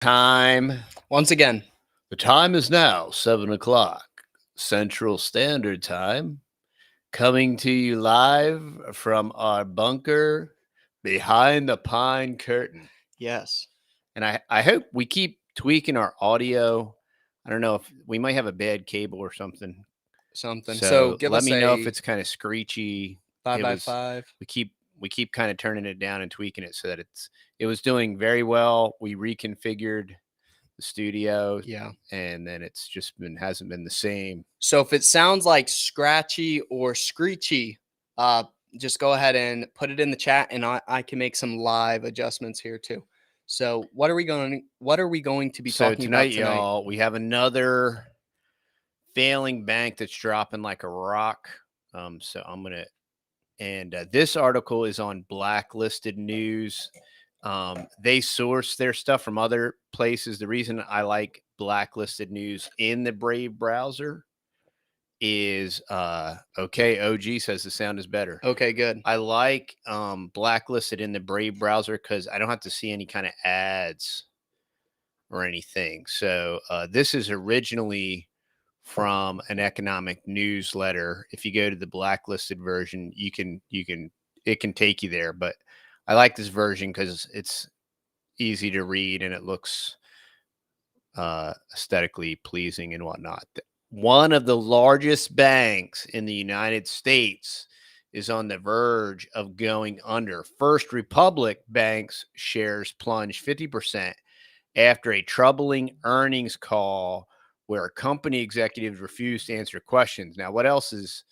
Time. Once again. The time is now 7 o'clock Central Standard Time. Coming to you live from our bunker behind the pine curtain. Yes. And I hope we keep tweaking our audio. I don't know if we might have a bad cable or something. So give let us me know if a it's kind of screechy. 5x5. We keep kind of turning it down and tweaking it so that it was doing very well. We reconfigured the studio, Yeah. and then it's just hasn't been the same. So if it sounds like scratchy or screechy, just go ahead and put it in the chat, and I can make some live adjustments here too. So what are we going to be talking about tonight? Y'all, we have another failing bank that's dropping like a rock. So I'm gonna, and this article is on Blacklisted News. They source their stuff from other places. The reason I like Blacklisted News in the Brave browser is okay. OG says the sound is better. Okay, good. I like Blacklisted in the Brave browser because I don't have to see any kind of ads or anything. So this is originally from an economic newsletter. If you go to the Blacklisted version, it can take you there. But I like this version because it's easy to read and it looks aesthetically pleasing and whatnot. One of the largest banks in the United States is on the verge of going under. First Republic Bank's shares plunged 50% after a troubling earnings call where company executives refused to answer questions. Now, what else is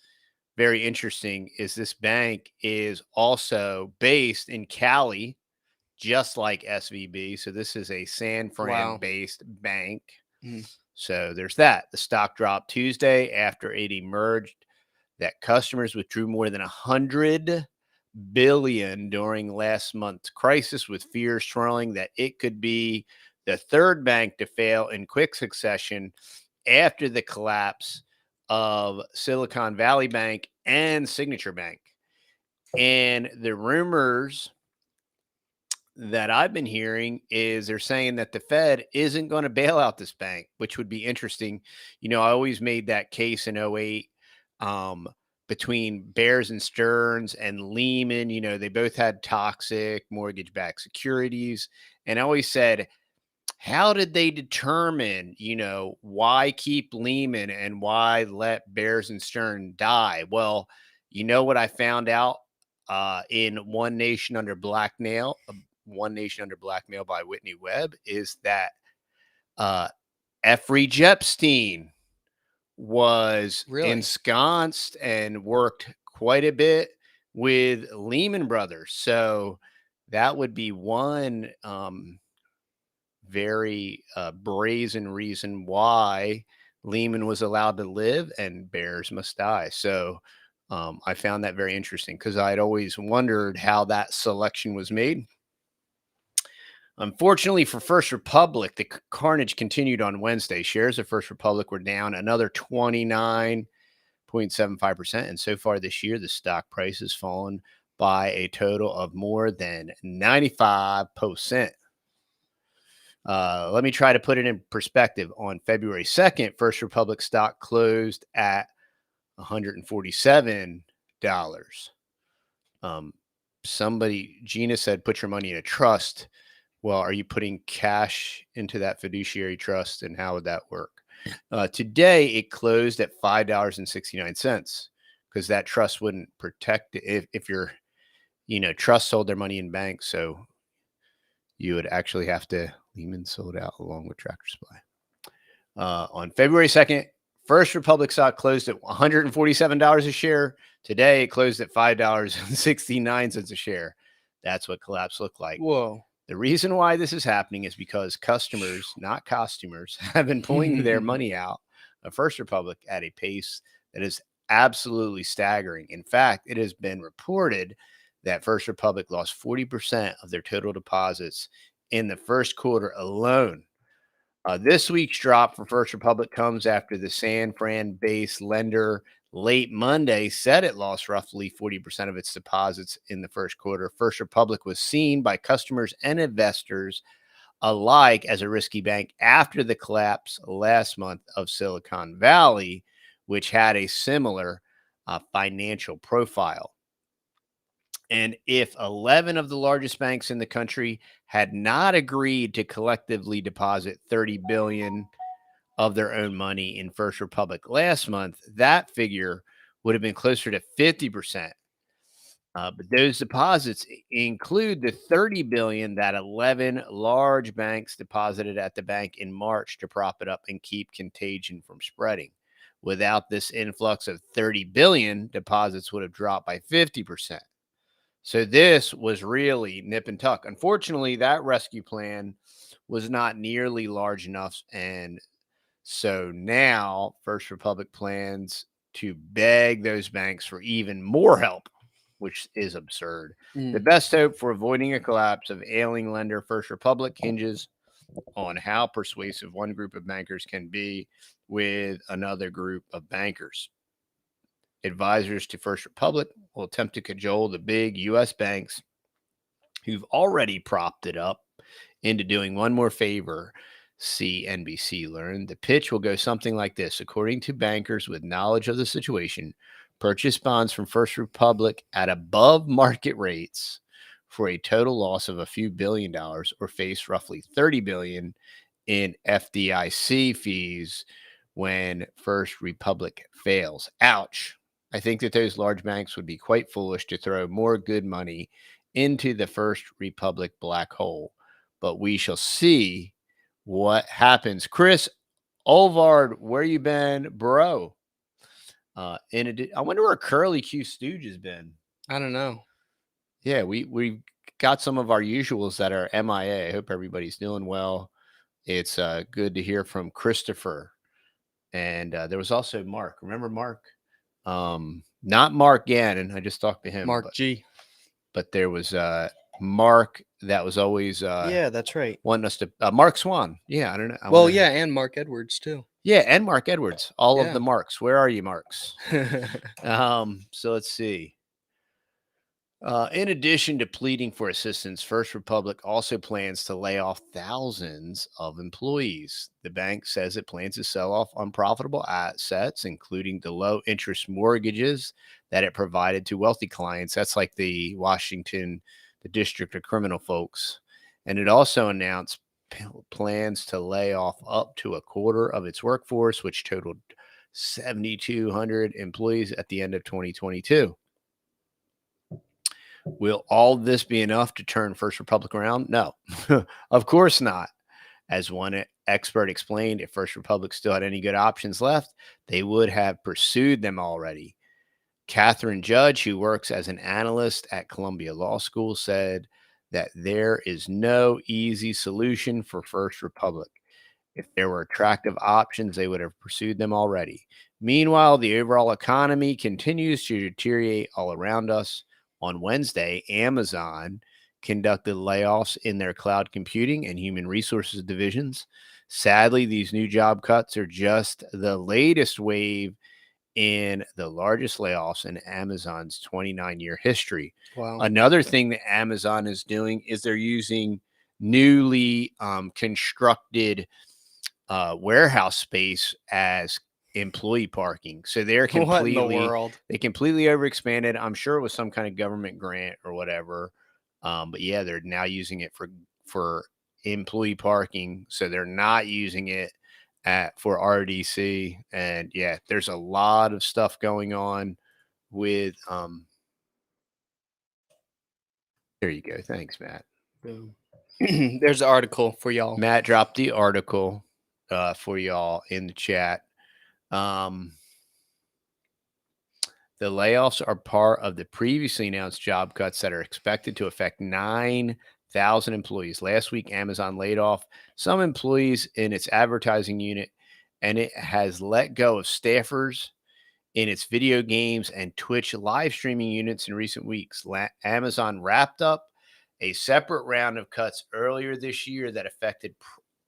very interesting is this bank is also based in Cali, just like SVB. So this is a San Fran-based bank. So there's that. The stock dropped Tuesday after it emerged that customers withdrew more than $100 billion during last month's crisis, with fears swirling that it could be the third bank to fail in quick succession after the collapse of Silicon Valley Bank and Signature Bank. And the rumors that I've been hearing is they're saying that the Fed isn't going to bail out this bank, which would be interesting. You know, I always made that case in 08 between Bears and Stearns and Lehman. You know, they both had toxic mortgage-backed securities. And I always said, how did they determine, you know, why keep Lehman and why let Bears and Stearns die? Well, you know what I found out in One Nation Under Blackmail by Whitney Webb is that Jeffrey Epstein was ensconced and worked quite a bit with Lehman Brothers. So that would be one very brazen reason why Lehman was allowed to live and Bears must die. So I found that very interesting because I'd always wondered how that selection was made. Unfortunately for First Republic, the carnage continued on Wednesday. Shares of First Republic were down another 29.75%. And so far this year, the stock price has fallen by a total of more than 95%. Let me try to put it in perspective. On February 2nd, First Republic stock closed at $147. Gina said, put your money in a trust. Well, are you putting cash into that fiduciary trust, and how would that work? Today, it closed at $5.69 because that trust wouldn't protect it if your, trust sold their money in banks. So you would actually have to, Lehman sold out along with Tractor Supply. On February 2nd, First Republic stock closed at $147 a share. Today, it closed at $5.69 a share. That's what collapse looked like. Whoa. The reason why this is happening is because customers, not costumers, have been pulling their money out of First Republic at a pace that is absolutely staggering. In fact, it has been reported that First Republic lost 40% of their total deposits in the first quarter alone. This week's drop for First Republic comes after the San Fran-based lender late Monday said it lost roughly 40% of its deposits in the first quarter. First Republic was seen by customers and investors alike as a risky bank after the collapse last month of Silicon Valley, which had a similar financial profile. And if 11 of the largest banks in the country had not agreed to collectively deposit 30 billion of their own money in First Republic last month, that figure would have been closer to 50%. But those deposits include the 30 billion that 11 large banks deposited at the bank in March to prop it up and keep contagion from spreading. Without this influx of 30 billion, deposits would have dropped by 50%. So this was really nip and tuck. Unfortunately, that rescue plan was not nearly large enough. And so now First Republic plans to beg those banks for even more help, which is absurd. The best hope for avoiding a collapse of ailing lender First Republic hinges on how persuasive one group of bankers can be with another group of bankers. Advisors to First Republic will attempt to cajole the big U.S. banks who've already propped it up into doing one more favor. CNBC learned. The pitch will go something like this. According to bankers with knowledge of the situation, purchase bonds from First Republic at above market rates for a total loss of a few $billion or face roughly 30 billion in FDIC fees when First Republic fails. Ouch. I think that those large banks would be quite foolish to throw more good money into the First Republic black hole, but we shall see what happens. Chris Olvard, where you been, bro? I wonder where Curly Q Stooge has been. I don't know. Yeah, we got some of our usuals that are MIA. I hope everybody's doing well. It's good to hear from Christopher, and there was also Mark. Remember Mark? Not Mark Gannon. I just talked to him. Mark G. But there was Mark that was always Yeah, that's right. wanting us to Mark Swan. Yeah, I don't know. Well, yeah, and Mark Edwards too. Yeah, and Mark Edwards. All of Yeah. the Marks. Where are you, Marks? So let's see. In addition to pleading for assistance, First Republic also plans to lay off thousands of employees. The bank says it plans to sell off unprofitable assets, including the low interest mortgages that it provided to wealthy clients. That's like the District of Criminal folks. And it also announced plans to lay off up to a quarter of its workforce, which totaled 7,200 employees at the end of 2022. Will all this be enough to turn First Republic around? No, of course not. As one expert explained, if First Republic still had any good options left, they would have pursued them already. Catherine Judge, who works as an analyst at Columbia Law School, said that there is no easy solution for First Republic. If there were attractive options, they would have pursued them already. Meanwhile, the overall economy continues to deteriorate all around us. On Wednesday, Amazon conducted layoffs in their cloud computing and human resources divisions. Sadly, these new job cuts are just the latest wave in the largest layoffs in Amazon's 29-year history. Wow. Another thing that Amazon is doing is they're using newly constructed warehouse space as employee parking. So they're completely, what in the world? They completely overexpanded. I'm sure it was some kind of government grant or whatever. But yeah, they're now using it for employee parking. So they're not using it for RDC. And yeah, there's a lot of stuff going on with there you go. Thanks, Matt. Boom. There's an article for y'all. Matt dropped the article for y'all in the chat. The layoffs are part of the previously announced job cuts that are expected to affect 9,000 employees. Last week, Amazon laid off some employees in its advertising unit, and it has let go of staffers in its video games and Twitch live streaming units in recent weeks. Amazon wrapped up a separate round of cuts earlier this year that affected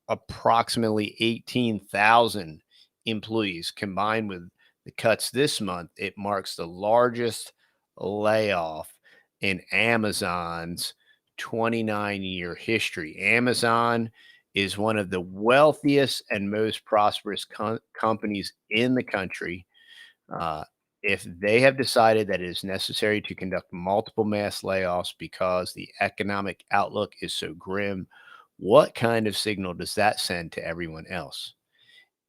approximately 18,000 employees. Combined with the cuts this month, it marks the largest layoff in Amazon's 29-year history. Amazon is one of the wealthiest and most prosperous companies in the country. Uh, if they have decided that it is necessary to conduct multiple mass layoffs because the economic outlook is so grim, what kind of signal does that send to everyone else?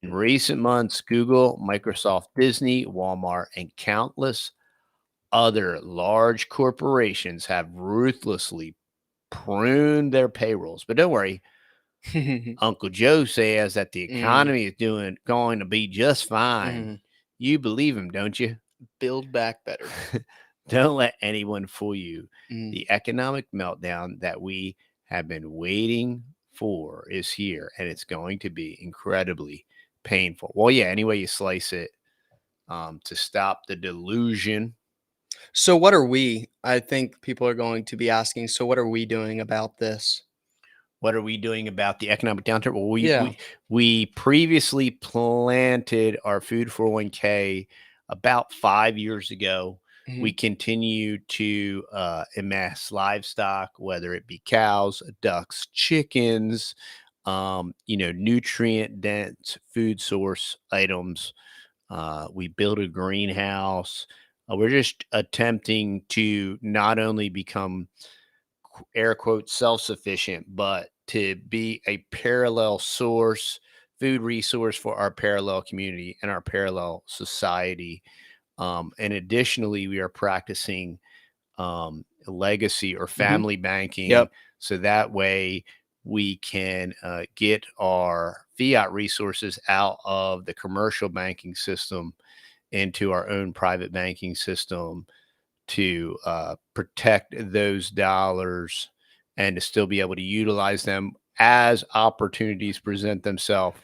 In recent months, Google, Microsoft, Disney, Walmart, and countless other large corporations have ruthlessly pruned their payrolls. But don't worry, Uncle Joe says that the economy is going to be just fine. You believe him, don't you? Build back better. Don't let anyone fool you. The economic meltdown that we have been waiting for is here, and it's going to be incredibly painful. Well, yeah, any way you slice it, to stop the delusion. So what are we? I think people are going to be asking, so what are we doing about this? What are we doing about the economic downturn? Well, Yeah. we previously planted our food 401k about 5 years ago. We continue to amass livestock, whether it be cows, ducks, chickens, nutrient dense food source items. We build a greenhouse. We're just attempting to not only become air quotes self-sufficient, but to be a parallel source, food resource for our parallel community and our parallel society. And additionally, we are practicing legacy or family banking. Yep. So that way we can get our fiat resources out of the commercial banking system into our own private banking system to protect those dollars and to still be able to utilize them as opportunities present themselves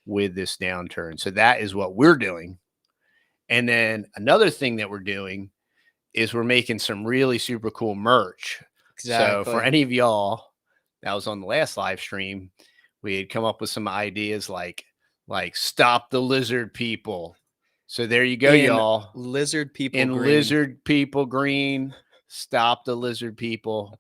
with this downturn. So that is what we're doing. And then another thing that we're doing is we're making some really super cool merch. So for Exactly. any of y'all that was on the last live stream, we had come up with some ideas like stop the lizard people. So there you go, y'all. Lizard people In green. lizard people green, stop the lizard people.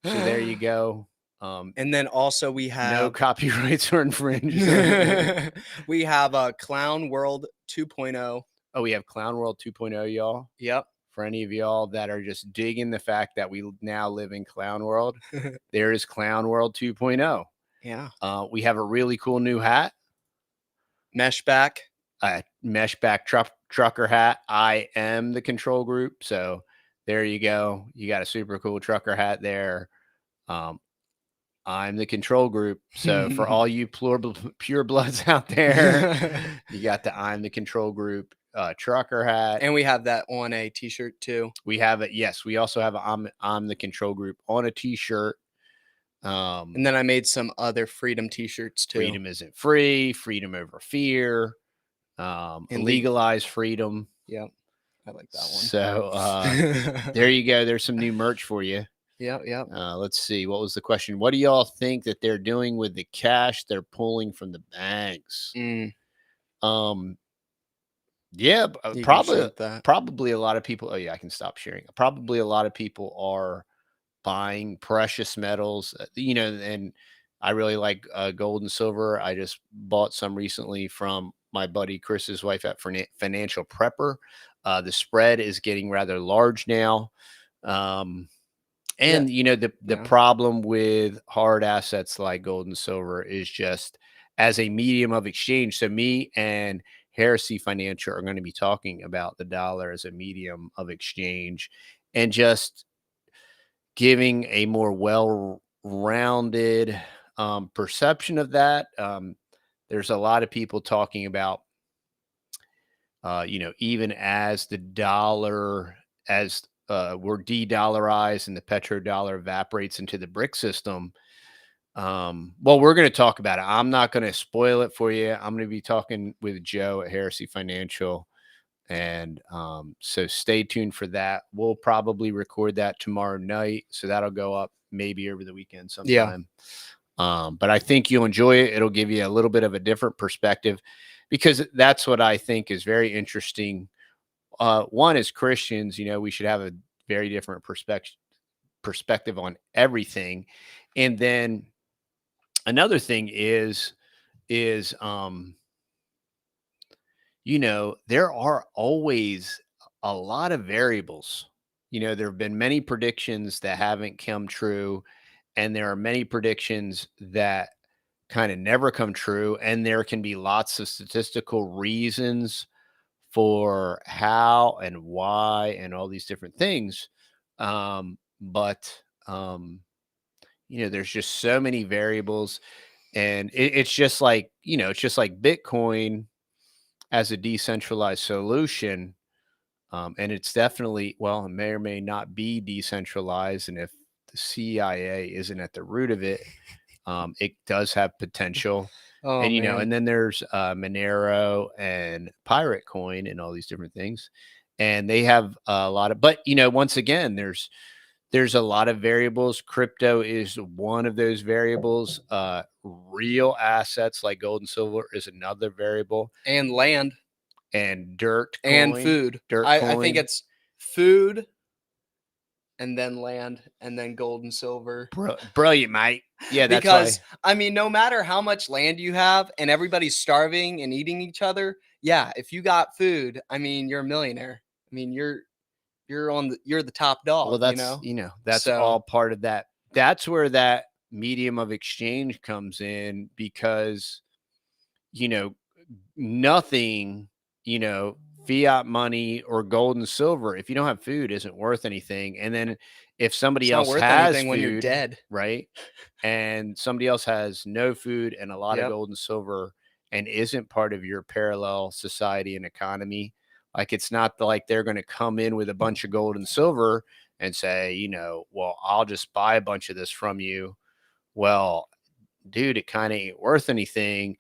So there you go. And then also we have No copyrights or infringements. we have a Clown World 2.0. Oh, we have Clown World 2.0, y'all. Yep. For any of y'all that are just digging the fact that we now live in Clown World, there is Clown World 2.0. Yeah. We have a really cool new hat. Mesh back. Mesh back trucker hat. I am the control group. So there you go. You got a super cool trucker hat there. I'm the control group. So for all you pure bloods out there, you got the I'm the control group trucker hat. And we have that on a t-shirt too. We have it. Yes, we also have a I'm the control group on a t-shirt. And then I made some other freedom t-shirts too. Freedom isn't free. Freedom over fear. Legalize freedom. Yep. I like that one. So there you go. There's some new merch for you. Yep. Let's see. What was the question? What do y'all think that they're doing with the cash they're pulling from the banks? Yeah, probably a lot of people. Oh yeah, I can stop sharing. Probably a lot of people are buying precious metals, and I really like gold and silver. I just bought some recently from my buddy Chris's wife at Financial Prepper. The spread is getting rather large now. And the problem with hard assets like gold and silver is just as a medium of exchange. So me and Heresy Financial are going to be talking about the dollar as a medium of exchange and just giving a more well-rounded perception of that. There's a lot of people talking about, even as the dollar, as we're de-dollarized and the petrodollar evaporates into the brick system. Well, we're going to talk about it. I'm not going to spoil it for you. I'm going to be talking with Joe at Heresy Financial. And so stay tuned for that. We'll probably record that tomorrow night. So that'll go up maybe over the weekend sometime. Yeah. But I think you'll enjoy it. It'll give you a little bit of a different perspective because that's what I think is very interesting. One, as Christians, we should have a very different perspective on everything. And then another thing is there are always a lot of variables. There have been many predictions that haven't come true, and there are many predictions that kind of never come true, and there can be lots of statistical reasons for how and why and all these different things. But there's just so many variables, and it's just like Bitcoin as a decentralized solution. And it's definitely, well, it may or may not be decentralized. And if the CIA isn't at the root of it, it does have potential. Oh, And, man. and then there's Monero and Pirate Coin and all these different things. And they have a lot of, but, once again, there's a lot of variables. Crypto is one of those variables. Real assets like gold and silver is another variable. And land. And dirt coin, and food. I think it's food and then land and then gold and silver. Brilliant, mate. Yeah, that's because why. I mean, no matter how much land you have and everybody's starving and eating each other, yeah, if you got food, I mean, you're a millionaire. I mean, you're the top dog. Well, that's that's all part of that. That's where that medium of exchange comes in, because nothing, fiat money or gold and silver, if you don't have food, isn't worth anything. And then if somebody else has food, when you're dead, right? And somebody else has no food and a lot of gold and silver and isn't part of your parallel society and economy, like, it's not like they're going to come in with a bunch of gold and silver and say, well, I'll just buy a bunch of this from you. Well, dude, it kind of ain't worth anything.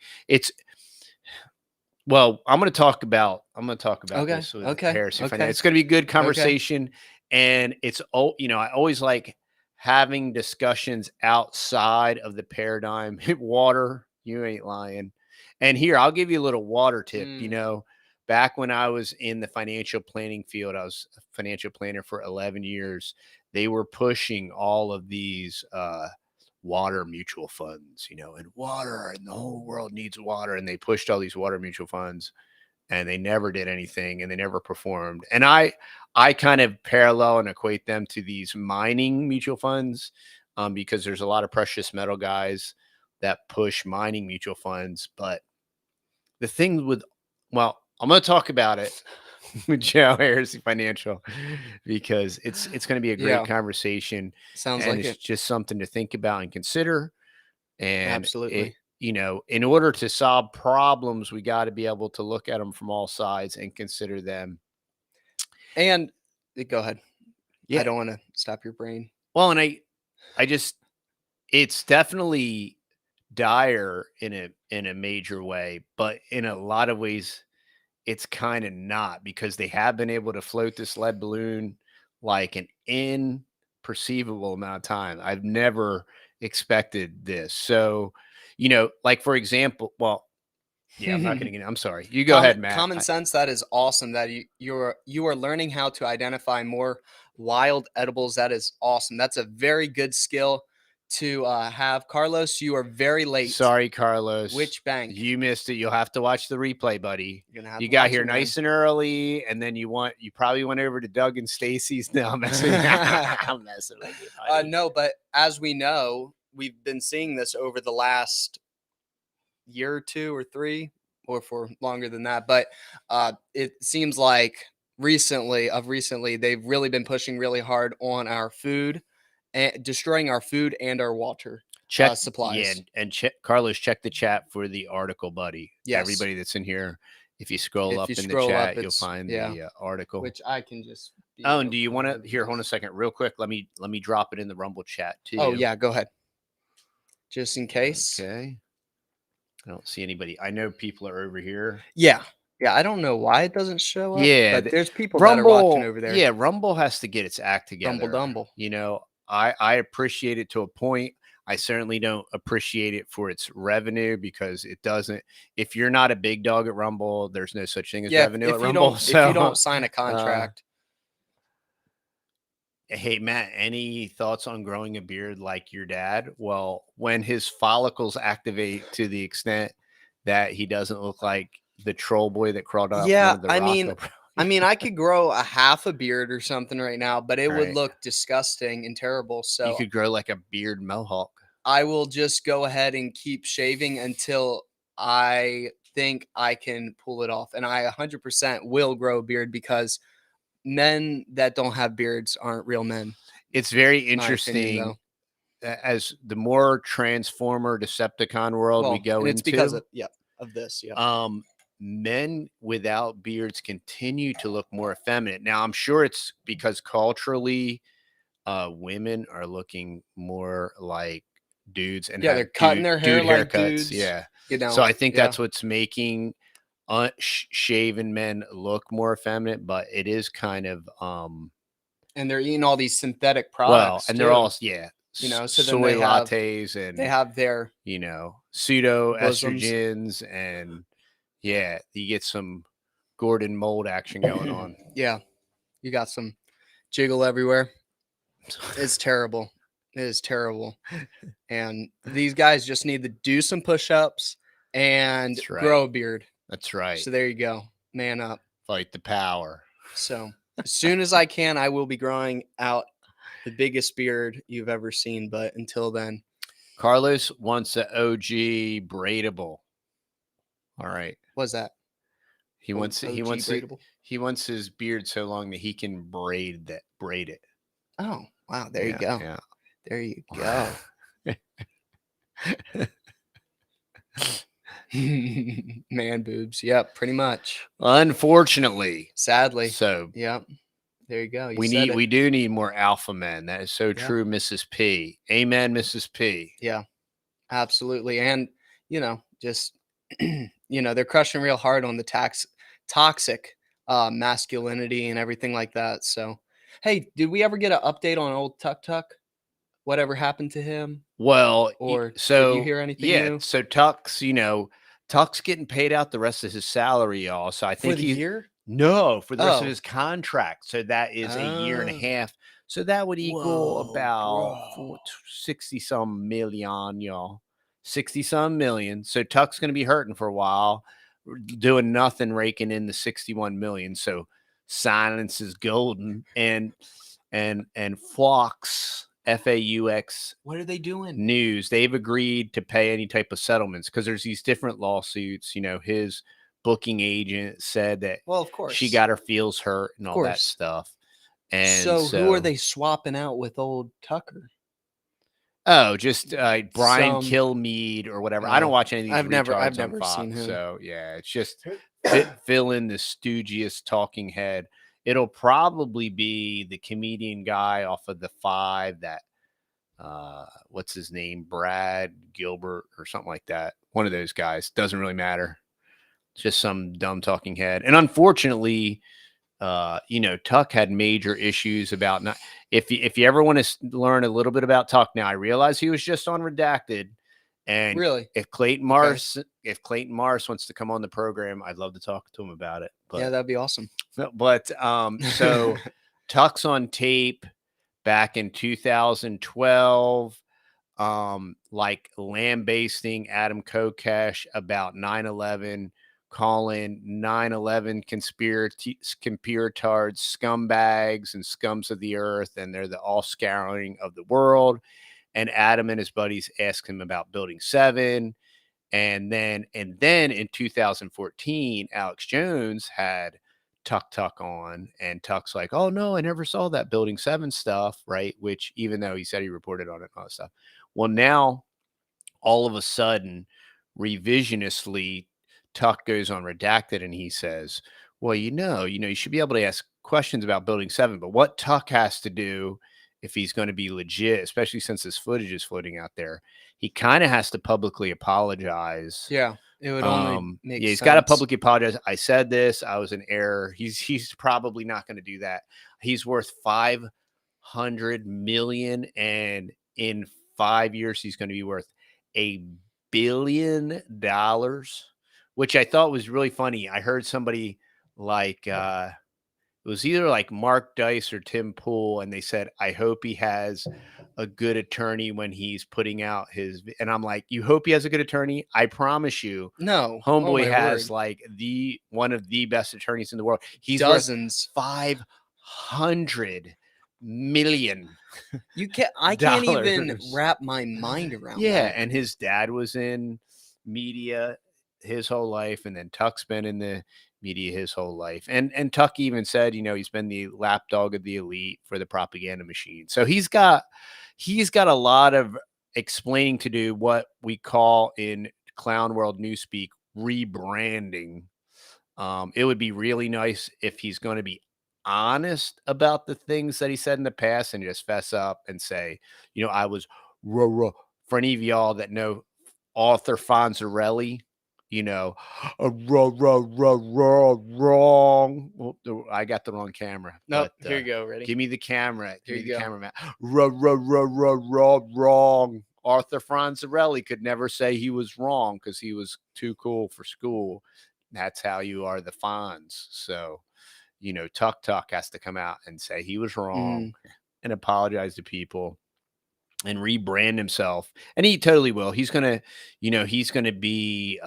Well, I'm going to talk about this with Heresy Finance. It's going to be a good conversation. And it's, I always like having discussions outside of the paradigm. Water, you ain't lying. And here, I'll give you a little water tip. Back when I was in the financial planning field, I was a financial planner for 11 years. They were pushing all of these water mutual funds, and water, and the whole world needs water. And they pushed all these water mutual funds, and they never did anything, and they never performed. And I kind of parallel and equate them to these mining mutual funds, because there's a lot of precious metal guys that push mining mutual funds. But the thing with, well, I'm going to talk about it with Joe Heresy Financial, because it's going to be a great conversation. Sounds and like it's just something to think about and consider. And absolutely, in order to solve problems, we got to be able to look at them from all sides and consider them. And go ahead. Yeah, I don't want to stop your brain. Well, and I just, it's definitely dire in a major way, but in a lot of ways, it's kind of not, because they have been able to float this lead balloon like an imperceivable amount of time. I've never expected this. So, like, for example, well, yeah, I'm not going to get, I'm sorry. You go ahead, Matt. Common sense. That is awesome that you are learning how to identify more wild edibles. That is awesome. That's a very good skill to have. Carlos, you are very late. Sorry, Carlos. Which bank? You missed it. You'll have to watch the replay, buddy. You got here nice and early, and then you probably went over to Doug and Stacy's. No, I'm messing. I'm messing with you, buddy. No, but as we know, we've been seeing this over the last year or two or three, or for longer than that. But it seems like recently, they've really been pushing really hard on our food and destroying our food and our water supplies. Yeah, and Carlos, check the chat for the article, buddy. Yes. Everybody that's in here, if you scroll up in the chat, you'll find the article. Which I can just. Oh, and do you want to hold on a second, real quick? Let me drop it in the Rumble chat too. Oh yeah, go ahead. Just in case. Okay. I don't see anybody. I know people are over here. Yeah. Yeah, I don't know why it doesn't show up. Yeah, but there's people that are watching over there. Yeah, Rumble has to get its act together. Rumble. I appreciate it to a point. I certainly don't appreciate it for its revenue, because it doesn't. If you're not a big dog at Rumble, there's no such thing as revenue at Rumble. If you don't sign a contract. Hey, Matt, any thoughts on growing a beard like your dad? Well, when his follicles activate to the extent that he doesn't look like the troll boy that crawled out from Yeah, under the rock, he'll I could grow a half a beard or something right now, but it would right. look disgusting and terrible. You So could grow like a beard mohawk. I will just go ahead and keep shaving until I think I can pull it off. And I 100% will grow a beard because men that don't have beards aren't real men. It's very My opinion, interesting though. as the more Transformer Decepticon world we Well, go and it's because into. of this. Yeah. Men without beards continue to look more effeminate. Now, I'm sure it's because culturally, women are looking more like dudes and Yeah, have they're cutting their hair dude like haircuts. dudes. Yeah. You So know. I think Yeah. that's what's making shaven men look more effeminate, but it is kind of And they're eating all these synthetic well, products and too. they're all so then soy lattes and they have their pseudo bosoms. estrogens and yeah, you get some Gordon mold action going on. Yeah, you got some jiggle everywhere. It's terrible. It is terrible. And these guys just need to do some push-ups and That's right. grow a beard. That's right. So there you go. Man up. Fight the power. So as soon as I can, I will be growing out the biggest beard you've ever seen. But until then, Carlos wants an OG braidable. All right. what's that? He wants OG braidable? he wants his beard so long that he can braid it. Oh, wow. There you go. Yeah. There you go. Man boobs. Yep, pretty much. Unfortunately. Sadly. So yep. There you go. we do need more alpha men. That is so true, Mrs. P. Amen, Mrs. P. Yeah, absolutely. And just they're crushing real hard on the toxic masculinity and everything like that. So hey, did we ever get an update on old Tuck Tuck? Whatever happened to him? Well, Or so did you hear anything new? so Tuck's getting paid out the rest of his salary, y'all. So I think For the year? No, for the rest of Oh. his contract. So that is a year and a Oh. half. So that would equal Whoa, about bro. 60 some million, y'all. 60 some million. So Tuck's going to be hurting for a while, doing nothing, raking in the 61 million. So silence is golden. And Fox, FAUX What are they doing? News, they've agreed to pay any type of settlements because there's these different lawsuits. His booking agent said that Well, of course. she got her feels hurt and all that course. stuff. And So who are they swapping out with old Tucker? Oh, just Brian Some- Kilmeade or whatever. I don't Oh, watch any of these I've never on Fox, seen him. So yeah, it's just fill in the stoogiest talking head. It'll probably be the comedian guy off of The Five that what's his name? Brad Gilbert or something like that. One of those guys. Doesn't really matter. It's just some dumb talking head. And unfortunately, Tuck had major issues about not. If you ever want to learn a little bit about Tuck, now I realize he was just on Redacted, and Really? if Clayton Morris wants to come on the program, I'd love to talk to him about it. But, Yeah, that'd be awesome. But so Tuck's on tape back in 2012, like lambasting Adam Kokesh about 9/11. Calling 9/11 conspiratards scumbags and scums of the earth, and they're the offscouring of the world. And Adam and his buddies asked him about Building 7. And then in 2014, Alex Jones had Tuck on, and Tuck's like, oh no, I never saw that Building 7 stuff, right? Which even though he said he reported on it and all that stuff. Well, now all of a sudden, revisionistly, Tuck goes on Redacted and he says, well, you should be able to ask questions about Building 7, but what Tuck has to do if he's going to be legit, especially since this footage is floating out there, he kind of has to publicly apologize. Yeah, it would only make sense. He's got to publicly apologize. I said this, I was in error. He's probably not going to do that. He's worth $500 million, and in 5 years, he's going to be worth $1 billion, which I thought was really funny. I heard somebody like it was either like Mark Dice or Tim Pool, and they said, I hope he has a good attorney when he's putting out his. And I'm like, you hope he has a good attorney? I promise you, No. Oh Homeboy my has word. like one of the best attorneys in the world. He's Dozens. worth $500 million. I can't even dollars. wrap my mind around Yeah, that. and his dad was in media his whole life, and then Tuck's been in the media his whole life. And Tuck even said, he's been the lapdog of the elite for the propaganda machine. So he's got a lot of explaining to do, what we call in clown world newspeak rebranding. It would be really nice if he's going to be honest about the things that he said in the past and just fess up and say, I was for any of y'all that know Arthur Fonzarelli, wrong. Well, I got the wrong camera. Nope. But, Here you go. Ready? give me the camera. Here Give me you the go. camera, Matt. Wrong. Arthur Fonzarelli could never say he was wrong because he was too cool for school. That's how you are the Fonz. So, Tuck has to come out and say he was wrong and apologize to people and rebrand himself. And he totally will. He's going to be,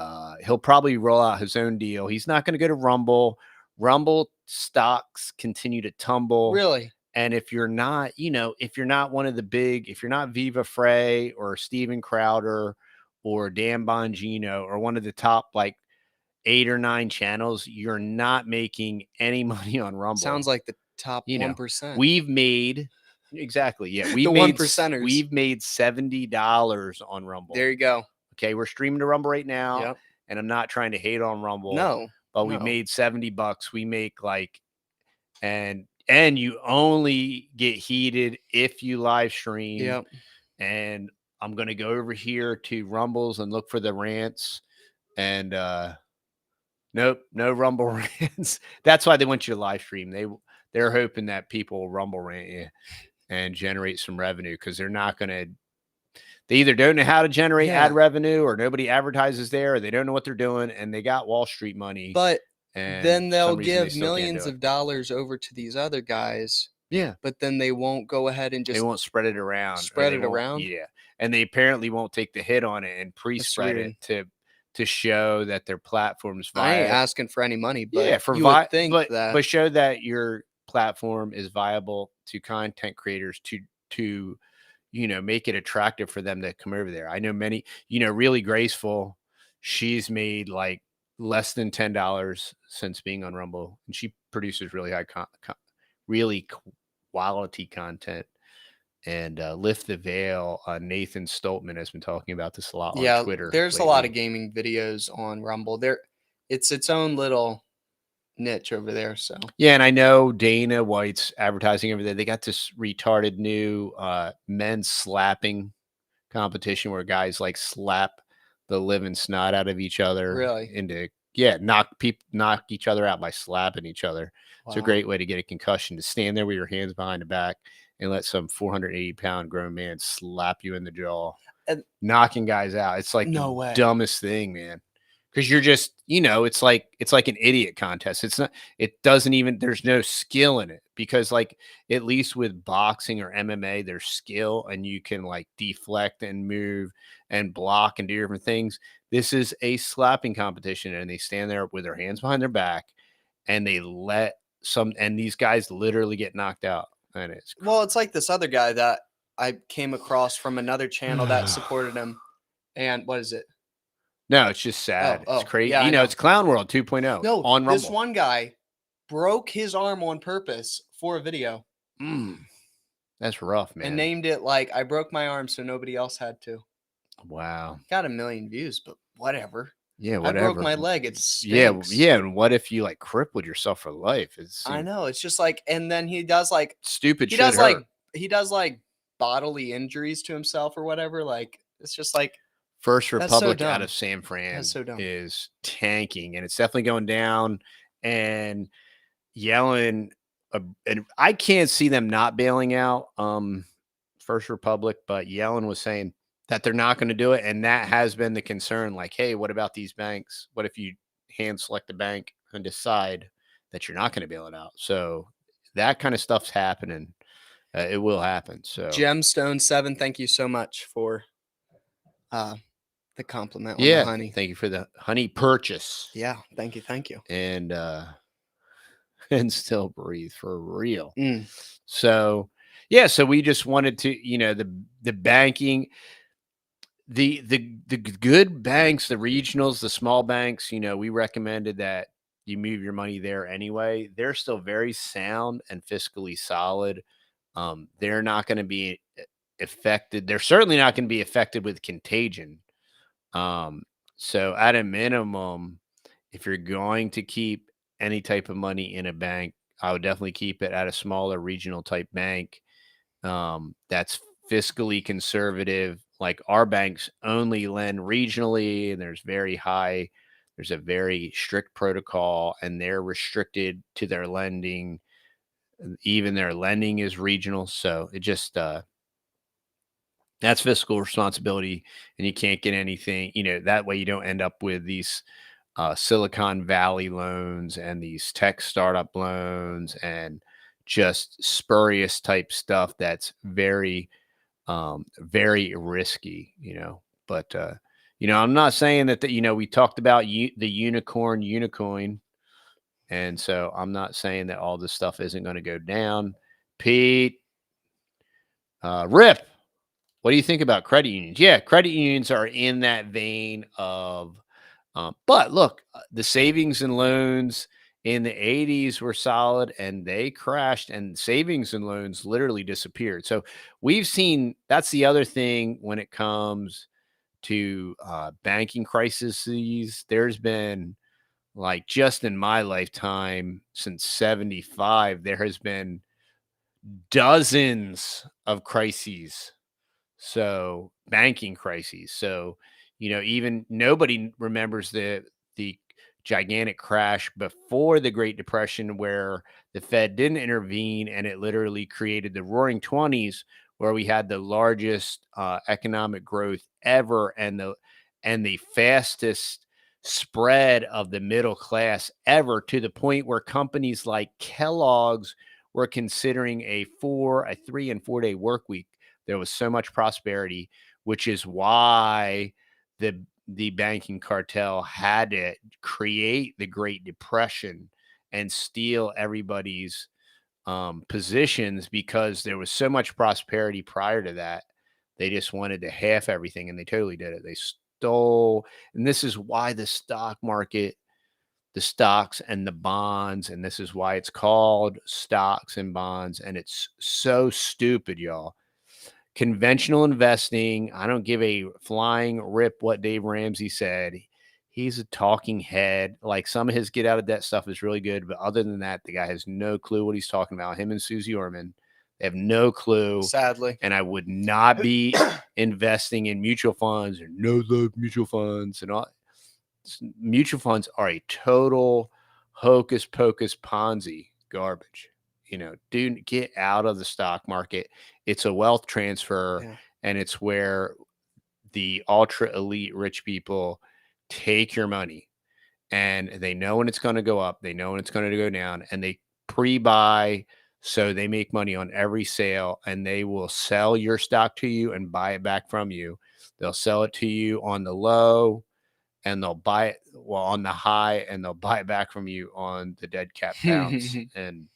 he'll probably roll out his own deal. He's not going to go to Rumble. Rumble stocks continue to tumble. Really? And if you're not, if you're not one of the big, if you're not Viva Frey or Steven Crowder or Dan Bongino or one of the top like 8 or 9 channels, you're not making any money on Rumble. Sounds like the top 1%. We've made exactly, yeah. The 1%ers. We've made $70 on Rumble. There you go. Okay, we're streaming to Rumble right now, Yep. and I'm not trying to hate on Rumble. No, but we made $70. We make like, and you only get heated if you live stream. Yep. And I'm gonna go over here to Rumbles and look for the rants, and nope, no Rumble rants. That's why they want you to live stream. They're hoping that people will Rumble rant you and generate some revenue, because they're not going to. They either don't know how to generate ad revenue, or nobody advertises there, or they don't know what they're doing, and they got Wall Street money. But then they'll give they millions of dollars over to these other guys. Yeah. But then they won't go ahead and they won't spread it around. Yeah. And they apparently won't take the hit on it and pre-spread it to show that their platform's viable. I ain't asking for any money, but yeah, but show that your platform is viable to content creators to make it attractive for them to come over there. I know many, Really Graceful, she's made like less than $10 since being on Rumble, and she produces really high really quality content. And Lift the Veil, Nathan Stoltman has been talking about this a lot on Twitter. There's a lot of gaming videos on Rumble. It's its own little niche over there. So yeah, and I know Dana White's advertising over there. They got this retarded new men's slapping competition where guys like slap the living snot out of each other. Really? Knock each other out by slapping each other. Wow. It's a great way to get a concussion, to stand there with your hands behind the back and let some 480-pound grown man slap you in the jaw, and knocking guys out. It's like the dumbest thing, man. Because you're just, it's like an idiot contest. There's no skill in it, because like, at least with boxing or MMA, there's skill and you can like deflect and move and block and do different things. This is a slapping competition, and they stand there with their hands behind their back and they and these guys literally get knocked out. And it's like this other guy that I came across from another channel that supported him. And what is it? No, it's just sad. It's crazy. Yeah, it's Clown World 2.0. No, on Rumble. This one guy broke his arm on purpose for a video. That's rough, man. And named it like, I broke my arm so nobody else had to. Wow. Got 1 million views, but whatever. Yeah, whatever. I broke my leg. It stinks. Yeah. And what if you like crippled yourself for life? I know. It's just like, and then he does like stupid. He does like bodily injuries to himself or whatever. Like, it's just like, First Republic out of San Fran is tanking, and it's definitely going down. And Yellen, and I can't see them not bailing out First Republic, but Yellen was saying that they're not going to do it, and that has been the concern. Like, hey, what about these banks? What if you hand select a bank and decide that you're not going to bail it out. So that kind of stuff's happening. It will happen. So Gemstone 7, thank you so much for the compliment on the yeah, honey. thank you for the honey purchase. Yeah, thank you. And and still breathe for real. Mm. So yeah, so we just wanted to, you know, the banking, the good banks, the regionals, the small banks, you know, we recommended that you move your money there anyway. They're still very sound and fiscally solid. They're not going to be affected. They're certainly not going to be affected with contagion. So at a minimum, if you're going to keep any type of money in a bank, I would definitely keep it at a smaller regional type bank that's fiscally conservative. Like our banks only lend regionally, and there's a very strict protocol, and they're restricted to their lending. Even their lending is regional. So it just, that's fiscal responsibility, and you can't get anything, you know, that way you don't end up with these Silicon Valley loans and these tech startup loans and just spurious type stuff that's very, very risky, you know. But, you know, I'm not saying that, you know, we talked about the unicorn, and so I'm not saying that all this stuff isn't going to go down. Pete, Rip, what do you think about credit unions? Yeah, credit unions are in that vein of, but look, the savings and loans in the 80s were solid and they crashed, and savings and loans literally disappeared. So we've seen, that's the other thing when it comes to banking crises. There's been, like, just in my lifetime since 75, there has been dozens of crises. So banking crises. So, you know, even nobody remembers the gigantic crash before the Great Depression where the Fed didn't intervene, and it literally created the Roaring 20s, where we had the largest economic growth ever, and the fastest spread of the middle class ever, to the point where companies like Kellogg's were considering a 3 and 4 day work week. There was so much prosperity, which is why the banking cartel had to create the Great Depression and steal everybody's positions, because there was so much prosperity prior to that. They just wanted to half everything, and they totally did it. They stole, and this is why the stock market, the stocks and the bonds, and this is why it's called stocks and bonds, and it's so stupid, y'all. Conventional investing, I don't give a flying rip what Dave Ramsey said. He's a talking head. Like, some of his get out of debt stuff is really good, but other than that, the guy has no clue what he's talking about. Him and Susie Orman, they have no clue. Sadly. And I would not be investing in mutual funds or no love mutual funds and all. Mutual funds are a total hocus pocus Ponzi garbage. You know, dude, get out of the stock market. It's a wealth transfer, and it's where the ultra elite rich people take your money, and they know when it's going to go up, they know when it's going to go down, and they pre-buy, so they make money on every sale, and they will sell your stock to you and buy it back from you. They'll sell it to you on the low, and they'll buy it on the high, and they'll buy it back from you on the dead cat bounce. And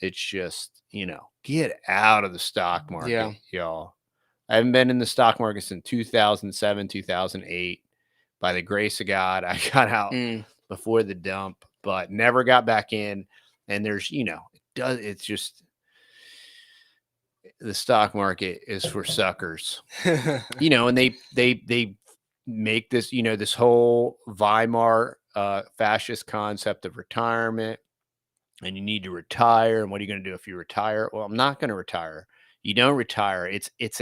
it's just, you know, get out of the stock market, y'all. I haven't been in the stock market since 2007, 2008. By the grace of God, I got out before the dump, but never got back in. And there's, you know, it's just, the stock market is for suckers, you know, and they make this, you know, this whole Weimar fascist concept of retirement, and you need to retire. And what are you going to do if you retire? Well, I'm not going to retire. You don't retire. It's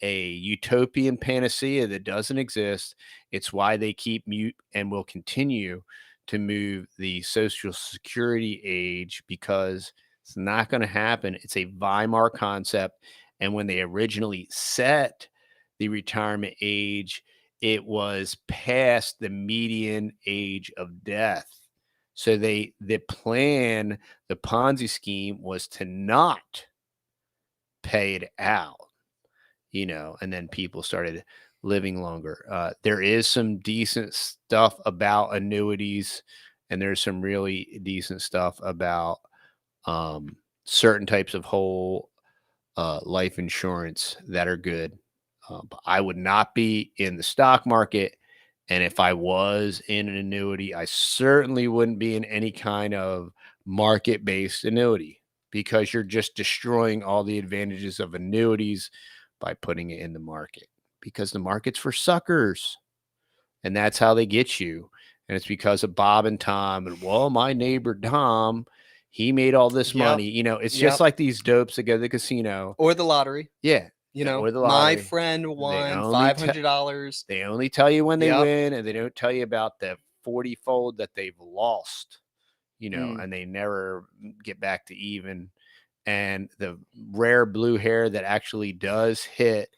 a utopian panacea that doesn't exist. It's why they keep mute and will continue to move the Social Security age, because it's not going to happen. It's a Weimar concept. And when they originally set the retirement age, it was past the median age of death. So the Ponzi scheme was to not pay it out, and then people started living longer. There is some decent stuff about annuities, and there's some really decent stuff about certain types of whole life insurance that are good. But I would not be in the stock market. And if I was in an annuity, I certainly wouldn't be in any kind of market based annuity, because you're just destroying all the advantages of annuities by putting it in the market, because the market's for suckers, and that's how they get you. And it's because of Bob and Tom, and well, my neighbor Tom, he made all this money. It's just like these dopes that go to the casino or the lottery. Yeah. Or the my lottery. friend They won only $500. They only tell you when they Yep. win, and they don't tell you about the 40-fold that they've lost, Mm. and they never get back to even. And the rare blue hair that actually does hit,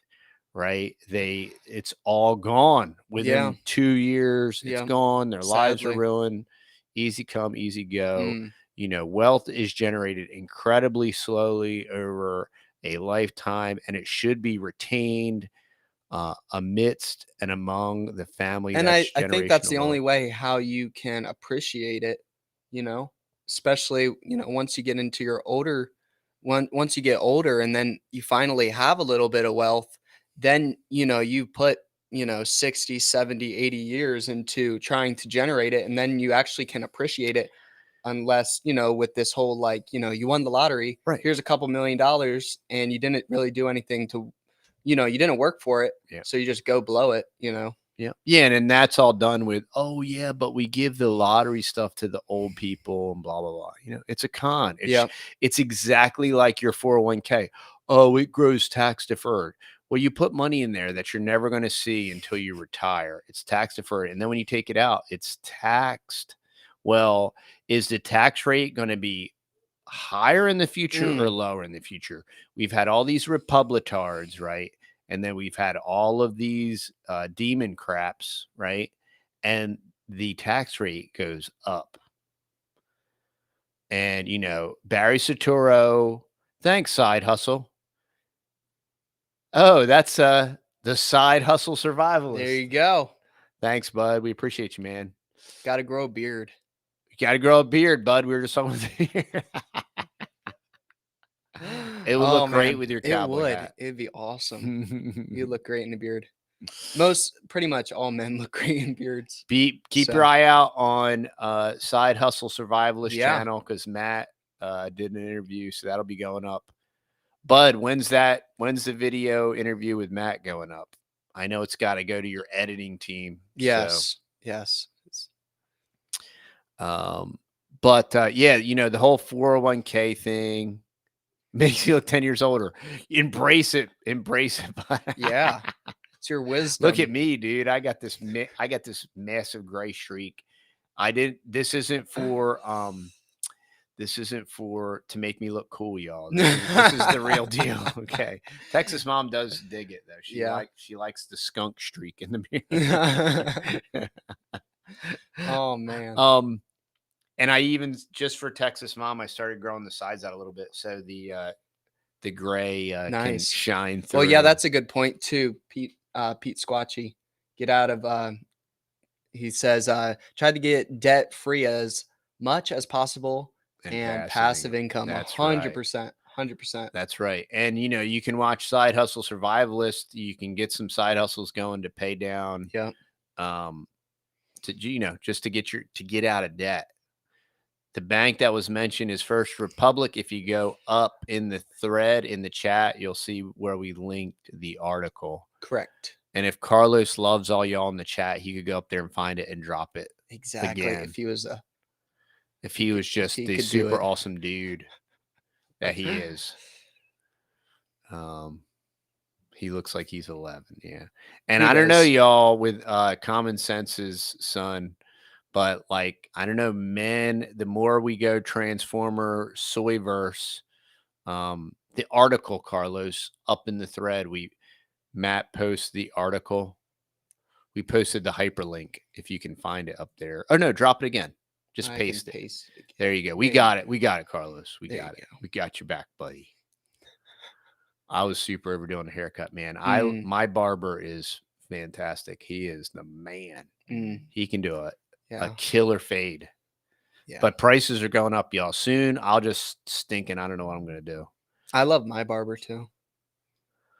right? It's all gone within 2 years. It's Yeah. gone. Their lives are Sadly. ruined. Easy come, easy go. Mm. Wealth is generated incredibly slowly over a lifetime, and it should be retained amidst and among the family. And That's I think that's generational the only wealth. way how you can appreciate it, especially, once you get into your once you get older and then you finally have a little bit of wealth, then, you put, 60, 70, 80 years into trying to generate it. And then you actually can appreciate it, unless, with this whole, like, you won the lottery, Right. here's a couple $1,000,000 and you didn't really do anything to, you didn't work for it. Yeah. So you just go blow it, Yeah. Yeah. And then that's all done with, oh, yeah, but we give the lottery stuff to the old people and blah, blah, blah. It's a con. It's exactly like your 401k. Oh, it grows tax deferred. Well, you put money in there that you're never going to see until you retire. It's tax deferred. And then when you take it out, it's taxed. Well, is the tax rate going to be higher in the future or lower in the future? We've had all these Republicards, right? And then we've had all of these demon craps, right? And the tax rate goes up. And, Barry Soetoro, thanks, Side Hustle. Oh, that's the Side Hustle Survivalist. There you go. Thanks, bud. We appreciate you, man. Got to grow a beard. You got to grow a beard, bud. We were just talking about It would look great with your cowboy hat. It'd be awesome. You look great in a beard. Pretty much all men look great in beards. Keep your eye out on Side Hustle Survivalist channel, because Matt did an interview, so that'll be going up. Bud, when's the video interview with Matt going up? I know it's got to go to your editing team. Yes. But yeah, the whole 401k thing makes you look 10 years older. Embrace it. Yeah. It's your wisdom. Look at me, dude. I got this massive gray streak. This isn't for to make me look cool, y'all. This is the real deal. Okay. Texas mom does dig it though. She likes the skunk streak in the mirror. Oh man. And I even, just for Texas mom, I started growing the sides out a little bit, so the gray can shine through. Well, yeah, that's a good point too, Pete. Pete Squatchy, get out of. He says, tried to get debt free as much as possible and passive income. That's 100%. 100%. That's right. And you can watch Side Hustle Survivalist. You can get some side hustles going to pay down. Yeah. Just to get out of debt. The bank that was mentioned is First Republic. If you go up in the thread in the chat, you'll see where we linked the article. Correct. And if Carlos loves all y'all in the chat, he could go up there and find it and drop it. Exactly. Again. If he was just the super awesome dude that he is. He looks like he's 11. Yeah. And I don't know, y'all, with Common Sense's son. But I don't know, men, the more we go Transformer Soyverse, the article, Carlos, up in the thread, Matt posts the article. We posted the hyperlink if you can find it up there. Oh no, drop it again. Just I paste can it. paste it again. There you go. We There you got it. go. We got it, Carlos. We There got you it. We got your back, buddy. I was super overdoing the haircut, man. Mm. My barber is fantastic. He is the man. Mm. He can do a Yeah. killer fade. Yeah. But prices are going up, y'all. Soon I'll just stink and I don't know what I'm gonna do. I love my barber too.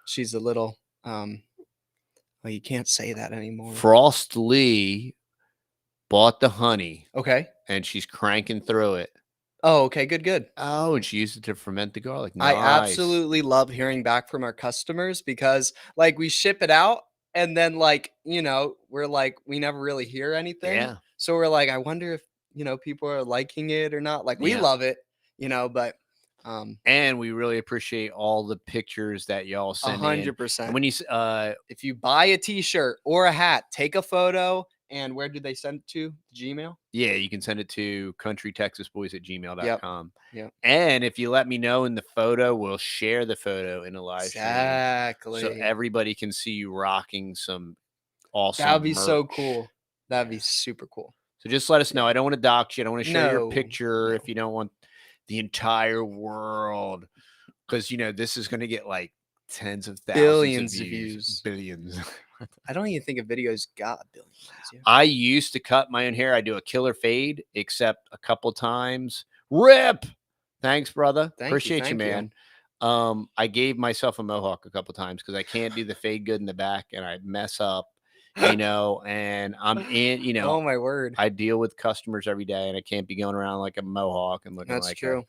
She's a little well, you can't say that anymore. Frost Lee bought the honey Okay. and she's cranking through it. Oh, okay. Good. Oh, and she used it to ferment the garlic. I Nice. absolutely love hearing back from our customers because like we ship it out and then like, we're like, we never really hear anything. Yeah. So we're like, I wonder if, people are liking it or not. Like we Yeah. love it, but and we really appreciate all the pictures that y'all send in. 100%. And when you if you buy a t-shirt or a hat, take a photo. And where do they send it to? Gmail? Yeah, you can send it to countrytexasboys@gmail.com. Yep. And if you let me know in the photo, we'll share the photo in a live stream. Exactly. So everybody can see you rocking some awesome That would be so merch. cool. That'd be super cool. So just let us know. I don't want to dox you. I don't want to show your No, picture no. if you don't want the entire world. Because, this is going to get like tens of thousands Billions of of views. views. Billions. I don't even think a video's got billions. Yeah. I used to cut my own hair. I do a killer fade, except a couple times. Rip. Thanks, brother. Appreciate you, man. I gave myself a mohawk a couple times because I can't do the fade good in the back and I mess up, and I'm in, Oh my word. I deal with customers every day and I can't be going around like a mohawk and looking That's like true.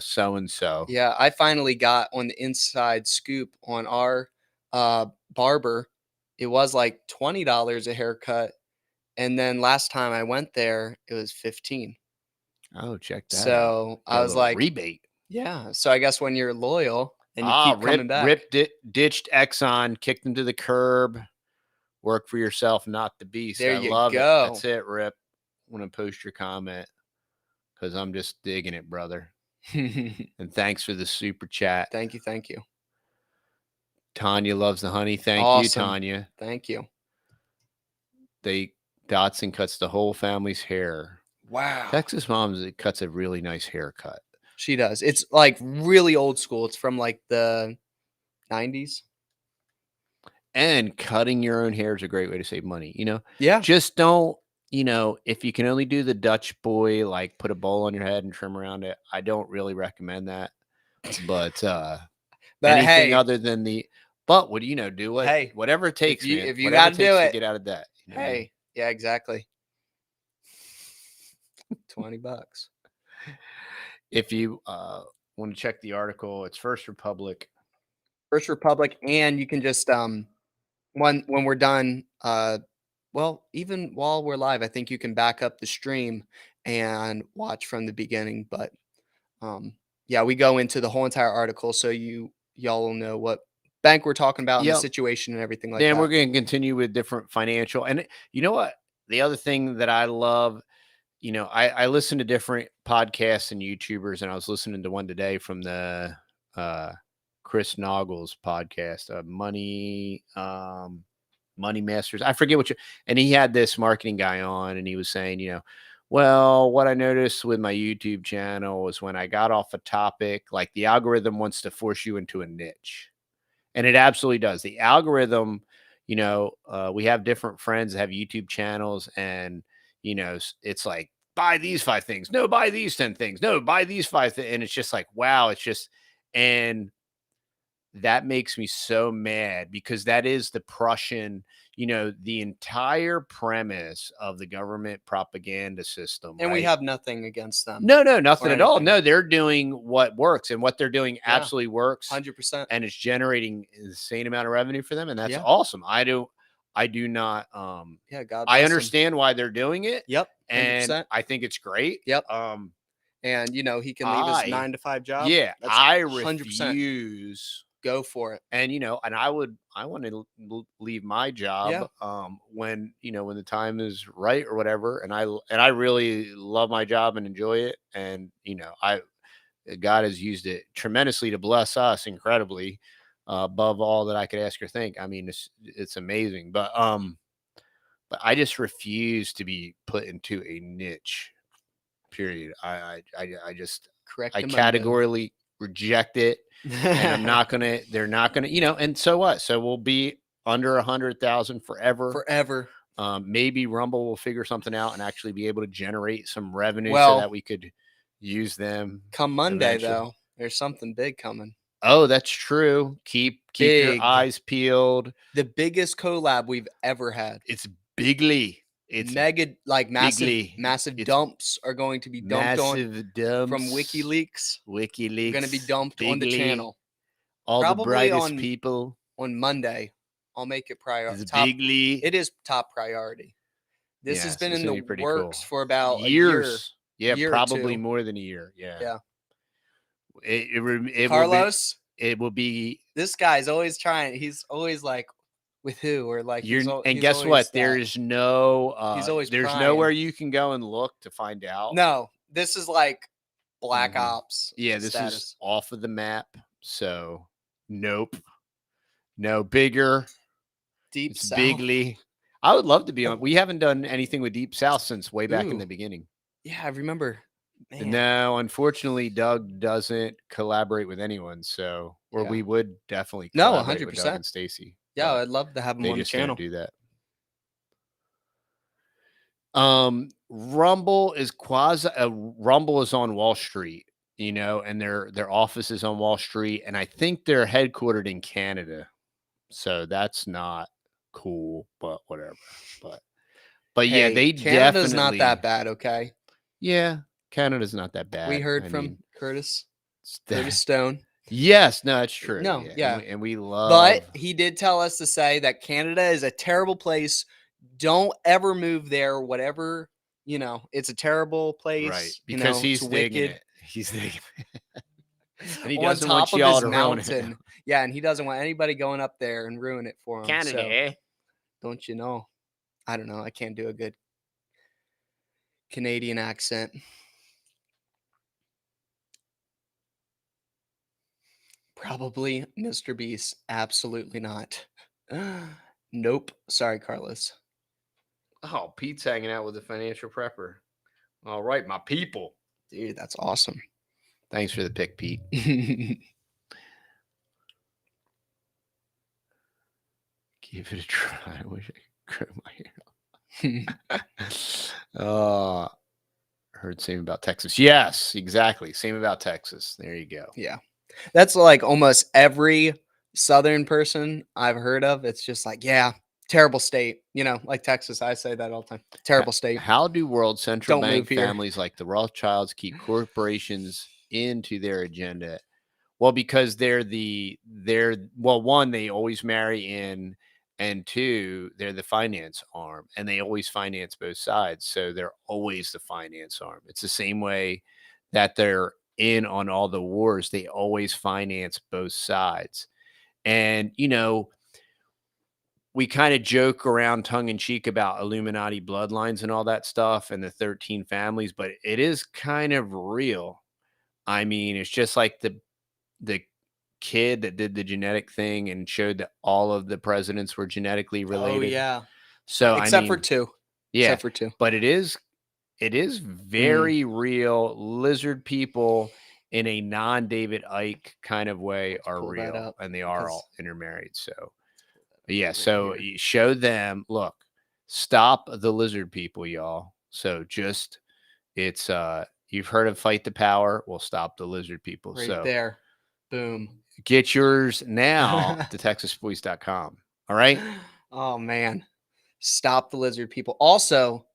so-and-so. Yeah, I finally got on the inside scoop on our barber. It was like $20 a haircut. And then last time I went there, it was $15. Oh, check that out. So I was like, rebate. Yeah. So I guess when you're loyal and you keep coming back. Ditched Exxon, kicked him to the curb. Work for yourself, not the beast. There I you love go. it. That's it, Rip. I want to post your comment because I'm just digging it, brother. And thanks for the super chat. Thank you. Tanya loves the honey. Thank you, Tanya. Thank you. Dotson cuts the whole family's hair. Wow. Texas Moms cuts a really nice haircut. She does. It's like really old school. It's from like the 90s. And cutting your own hair is a great way to save money. Yeah. Just don't, if you can only do the Dutch boy, like put a bowl on your head and trim around it, I don't really recommend that. But anything other than but what do you know? Do whatever it takes, man. If you got to do it, to get out of debt. Hey, yeah, exactly. $20. If you want to check the article, it's First Republic, and you can just when we're done, well, even while we're live, I think you can back up the stream and watch from the beginning. But yeah, we go into the whole entire article, so y'all will know what bank we're talking about and the situation and everything like that. Then we're going to continue with different financial. And you know what? The other thing that I love, I listen to different podcasts and YouTubers, and I was listening to one today from the Chris Nagel's podcast, Money Masters. I forget and he had this marketing guy on, and he was saying, well, what I noticed with my YouTube channel was when I got off a topic, like the algorithm wants to force you into a niche. And it absolutely does. The algorithm, we have different friends that have YouTube channels, and, it's like, buy these 5 things. No, buy these 10 things. No, buy these 5 things. And it's just like, wow, and that makes me so mad because that is the Prussian, the entire premise of the government propaganda system. And we have nothing against them. No, nothing at all. No, they're doing what works, and what they're doing absolutely works 100%. And it's generating the insane amount of revenue for them. And that's awesome. I do not, God I understand why they're doing it. Yep. 100%. And I think it's great. Yep. And he can leave his 9-to-5 job. Yeah. That's I 100%. refuse. Go for it. And, and I want to leave my job when the time is right or whatever. And I really love my job and enjoy it. And, God has used it tremendously to bless us incredibly, above all that I could ask or think. I mean, it's amazing. But but I just refuse to be put into a niche. Period. I just Correct. I categorically reject it, and I'm not gonna. They're not gonna. And so what? So we'll be under 100,000 forever. Forever. Maybe Rumble will figure something out and actually be able to generate some revenue so Well, that we could use them. Come Monday, eventually. though, there's something big coming. Oh, that's true. Keep your Big. eyes peeled. The biggest collab we've ever had. It's bigly. It's mega, like massive, bigly. massive It's dumps are going to be dumped on massive dumps from WikiLeaks. WikiLeaks Going to be dumped on the bigly. channel. All the Probably brightest people. on Monday. I'll make it It's bigly. It is top priority. This has been in the works cool. for about years. year or probably two. more than a year. Yeah. Yeah. It Carlos, it will be. This guy's always trying. He's always like, with who, or like and guess what? There's no. He's always there's prying. nowhere you can go and look to find out. No, this is like Black Ops. Yeah, this is off of the map. So, nope. No bigger. Deep South. Bigly. I would love to be on. We haven't done anything with Deep South since way back in the beginning. Yeah, I remember. Man. No, unfortunately, Doug doesn't collaborate with anyone. So, or we would definitely collaborate 100%. with Doug and Stacy. Yeah, I'd love to have them on the channel. Do that. Rumble is Rumble is on Wall Street, and their office is on Wall Street, and I think they're headquartered in Canada. So that's not cool, but whatever. But hey, yeah, Canada's not that bad, okay? Yeah, Canada's not that bad. We heard from Curtis Stone. Yes, no, that's true. No, yeah. And we love. But he did tell us to say that Canada is a terrible place. Don't ever move there. Whatever, it's a terrible place. Right, because he's wicked. It. He's digging it. And he doesn't want y'all to ruin it. Yeah, and he doesn't want anybody going up there and ruin it for him. Canada. So, don't you know? I don't know. I can't do a good Canadian accent. Probably Mr. Beast. Absolutely not. Nope. Sorry, Carlos. Oh, Pete's hanging out with the financial prepper. All right, my people. Dude, that's awesome. Thanks for the pick, Pete. Give it a try. I wish I could grow my hair. Heard same about Texas. Yes, exactly. Same about Texas. There you go. Yeah. That's like almost every Southern person I've heard of. It's just like, yeah, terrible state. Like Texas. I say that all the time. Terrible state. How do world central bank families like the Rothschilds keep corporations into their agenda? Well, because one, they always marry in, and two, they're the finance arm, and they always finance both sides. So they're always the finance arm. It's the same way that they're in on all the wars. They always finance both sides. And, we kind of joke around tongue in cheek about Illuminati bloodlines and all that stuff and the 13 families, but it is kind of real. I mean, it's just like the kid that did the genetic thing and showed that all of the presidents were genetically related. Oh, yeah. So except for two. Yeah. Except for two. But it is very real. Lizard people in a non-David Icke kind of way are real, and they are all intermarried. So yeah, so you show them, look, stop the lizard people, y'all. So just it's you've heard of Fight the Power. We'll stop the lizard people. Right so there. Boom. Get yours now at TexasBoys.com. All right. Oh man. Stop the lizard people. Also,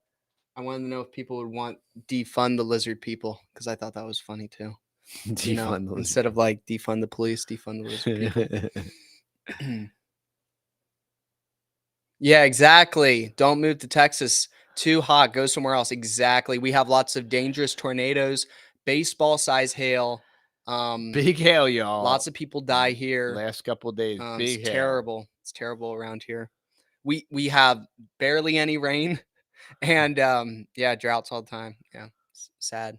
I wanted to know if people would want defund the lizard people, because I thought that was funny too. Instead of like defund the police, defund the lizard people. Yeah, exactly. Don't move to Texas. Too hot. Go somewhere else. Exactly. We have lots of dangerous tornadoes, baseball size hail. Big hail, y'all. Lots of people die here. Last couple of days. Big hail. Terrible. It's terrible around here. We have barely any rain, and droughts all the time. Yeah, it's sad.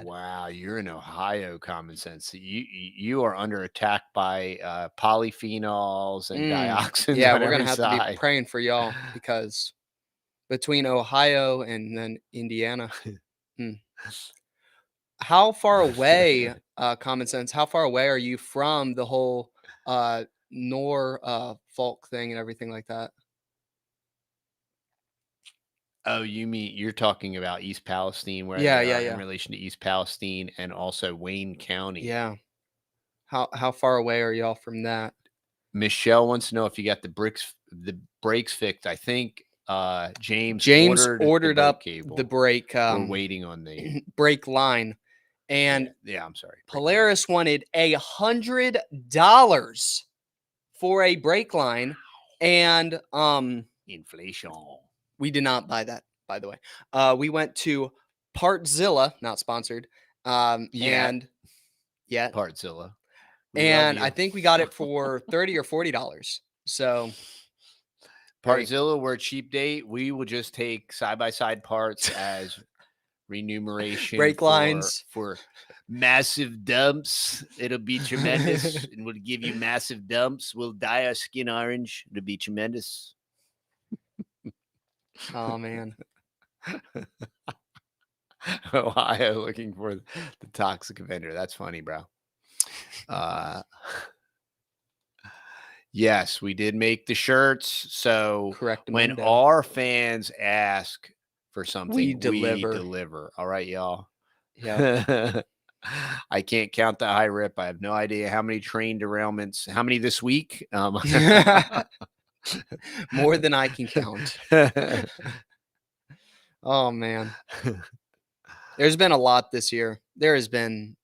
Wow, you're in Ohio, common sense. You are under attack by polyphenols and dioxins. Yeah, we're gonna have to be praying for y'all, because between Ohio and then Indiana. Hmm. How far away, common sense, how far away are you from the whole Norfolk thing and everything like that? Oh, you're talking about East Palestine, where Yeah, they yeah, are in yeah. relation to East Palestine and also Wayne County. Yeah. How far away are y'all from that? Michelle wants to know if you got the brakes fixed. I think James James ordered the ordered brake up cable. the brake We're waiting on the brake line, and yeah, I'm sorry. brake line. Polaris wanted $100 for a brake line, and Inflation. we did not buy that, by the way. We went to Partzilla, not sponsored, and yet, Partzilla. and I think we got it for $30 or $40. So Partzilla, we're a cheap date. We will just take side-by-side parts as remuneration brake lines for massive dumps. It'll be tremendous, and we'll give you massive dumps. We'll dye our skin orange. It'll be tremendous. Oh man. Ohio looking for the toxic vendor. That's funny, bro. Yes, we did make the shirts. So Correct. when our fans ask for something, we we deliver. deliver. All right, y'all. Yeah. I can't count the high rip. I have no idea how many train derailments, how many this week. More than I can count. Oh man. There's been a lot this year. There has been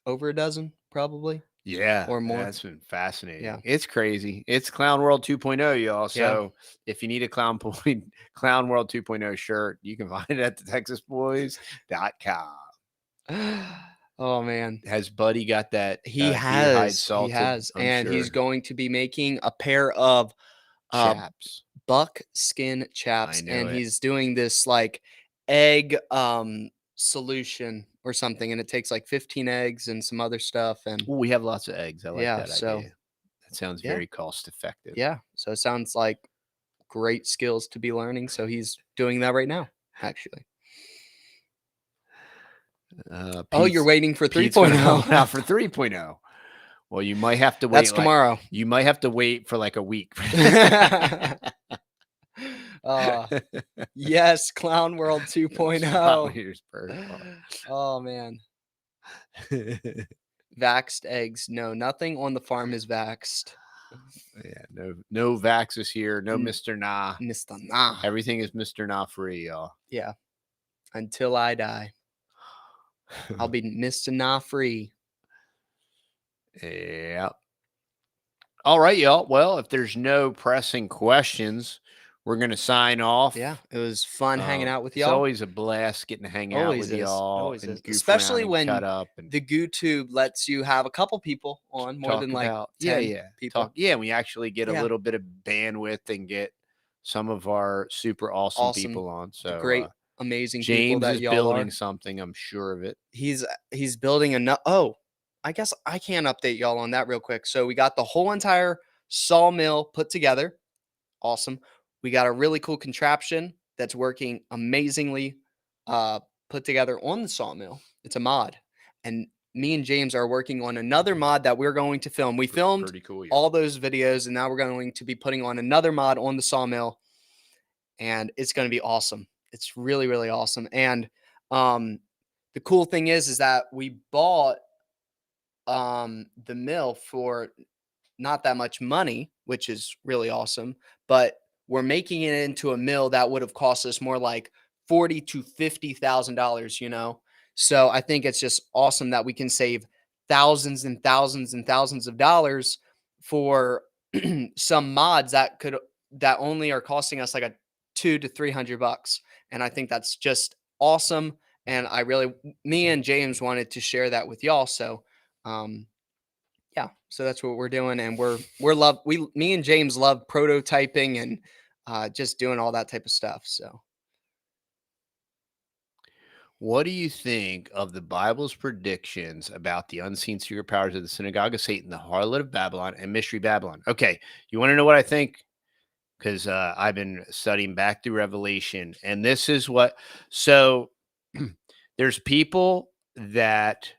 over a dozen, probably. Yeah, or more. That's been fascinating. Yeah. It's crazy. It's Clown World 2.0, y'all. So if you need a Clown World 2.0 shirt, you can find it at the TexasBoys.com. Oh man, has Buddy got that? He has, and he's going to be making a pair of chaps, buckskin chaps, and it. he's doing this like egg solution or something, and it takes like 15 eggs and some other stuff. And Ooh, we have lots of eggs. I like that so idea. That sounds very cost effective. Yeah, so it sounds like great skills to be learning. So he's doing that right now, actually. Oh, you're waiting for 3.0. Now for 3.0. Well, you might have to wait. That's tomorrow. You might have to wait for like a week. Yes, Clown World 2.0. Oh man. Vaxxed eggs. No, nothing on the farm is vaxxed. Yeah, no vax is here. No Mr. Nah. Mr. Nah. Everything is Mr. Nah free, y'all. Yeah. Until I die. I'll be Mr. Nah free. Yeah. All right, y'all. Well, if there's no pressing questions, we're going to sign off. Yeah, it was fun hanging out with y'all. It's always a blast getting to hang out with y'all. And especially when cut up the GooTube lets you have a couple people on, more than like 10 people. We actually get a little bit of bandwidth and get some of our super awesome people on. So great, amazing James people that is y'all building are. something. I'm sure of it. He's building Oh, I guess I can update y'all on that real quick. So we got the whole entire sawmill put together. Awesome. We got a really cool contraption that's working amazingly put together on the sawmill. It's a mod. And me and James are working on another mod that we're going to film. We filmed all those videos, and now we're going to be putting on another mod on the sawmill. And it's going to be awesome. It's really, really awesome. And the cool thing is that we bought the mill for not that much money, which is really awesome, but we're making it into a mill that would have cost us more like $40,000 to $50,000, you know? So I think it's just awesome that we can save thousands and thousands and thousands of dollars for some mods that only are costing us like a $200 to $300. And I think that's just awesome. And me and James wanted to share that with y'all. So, yeah, so that's what we're doing, and me and James love prototyping and just doing all that type of stuff. So, what do you think of the Bible's predictions about the unseen secret powers of the synagogue of Satan, the harlot of Babylon, and mystery Babylon? Okay, you want to know what I think? because I've been studying back through Revelation, and this is what. So there's people that,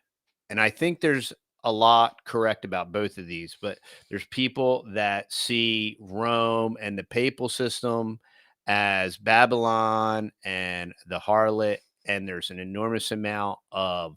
and I think there's a lot correct about both of these, but there's people that see Rome and the papal system as Babylon and the harlot, and there's an enormous amount of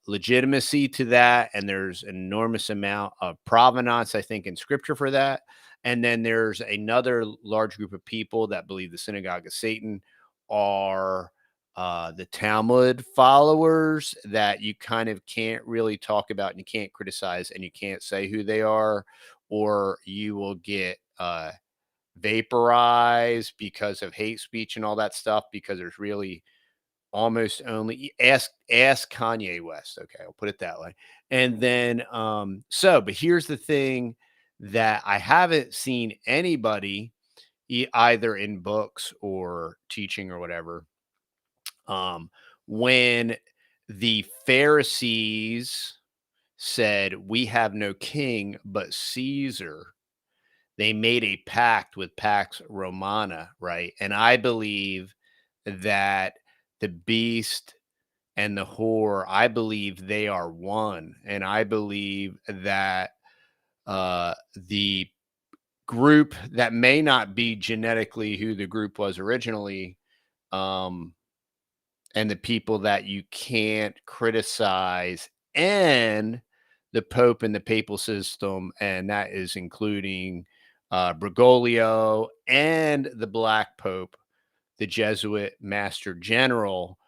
legitimacy to that, and there's an enormous amount of provenance, I think, in scripture for that. And then there's another large group of people that believe the synagogue of Satan are the Talmud followers that you kind of can't really talk about, and you can't criticize, and you can't say who they are, or you will get vaporized because of hate speech and all that stuff, because there's really almost only ask Kanye West. Okay, I'll put it that way. And then but here's the thing that I haven't seen anybody either in books or teaching or whatever. When the Pharisees said, "We have no king but Caesar," they made a pact with Pax Romana, right? And I believe that the beast and the whore, I believe they are one. And I believe that the group that may not be genetically who the group was originally, um, and the people that you can't criticize, and the Pope and the papal system, and that is including Bergoglio and the Black Pope, the Jesuit Master General,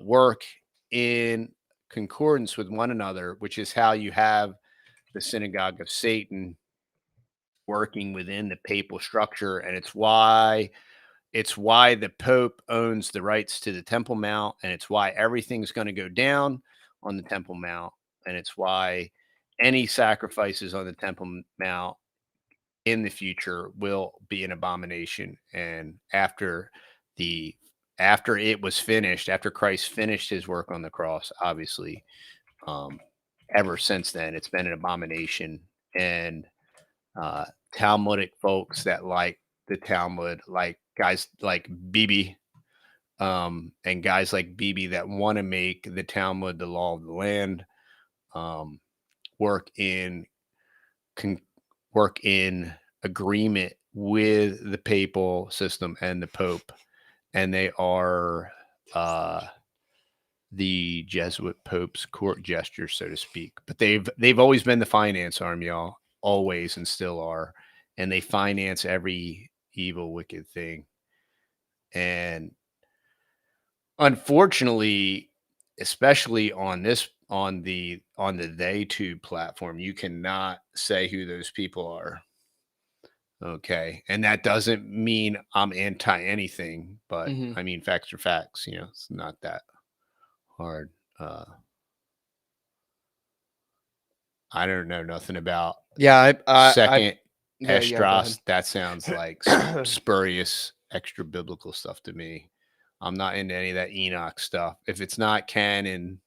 work in concordance with one another, which is how you have the synagogue of Satan working within the papal structure. And it's why the Pope owns the rights to the Temple Mount, and it's why everything's going to go down on the Temple Mount, and it's why any sacrifices on the Temple Mount in the future will be an abomination. And after it was finished, after Christ finished his work on the cross, obviously, ever since then, it's been an abomination. And Talmudic folks that like the Talmud, like guys like Bibi, and guys like Bibi that want to make the Talmud the law of the land, um, work in work in agreement with the papal system and the Pope, and they are the Jesuit Pope's court gesture, so to speak. But they've always been the finance arm, y'all, always, and still are, and they finance every evil, wicked thing. And unfortunately, especially on the TheTube platform, you cannot say who those people are. Okay. And that doesn't mean I'm anti anything, but I mean, facts are facts. It's not that hard. I don't know nothing about second Estros. That sounds like spurious extra biblical stuff to me. I'm not into any of that Enoch stuff. If it's not canon,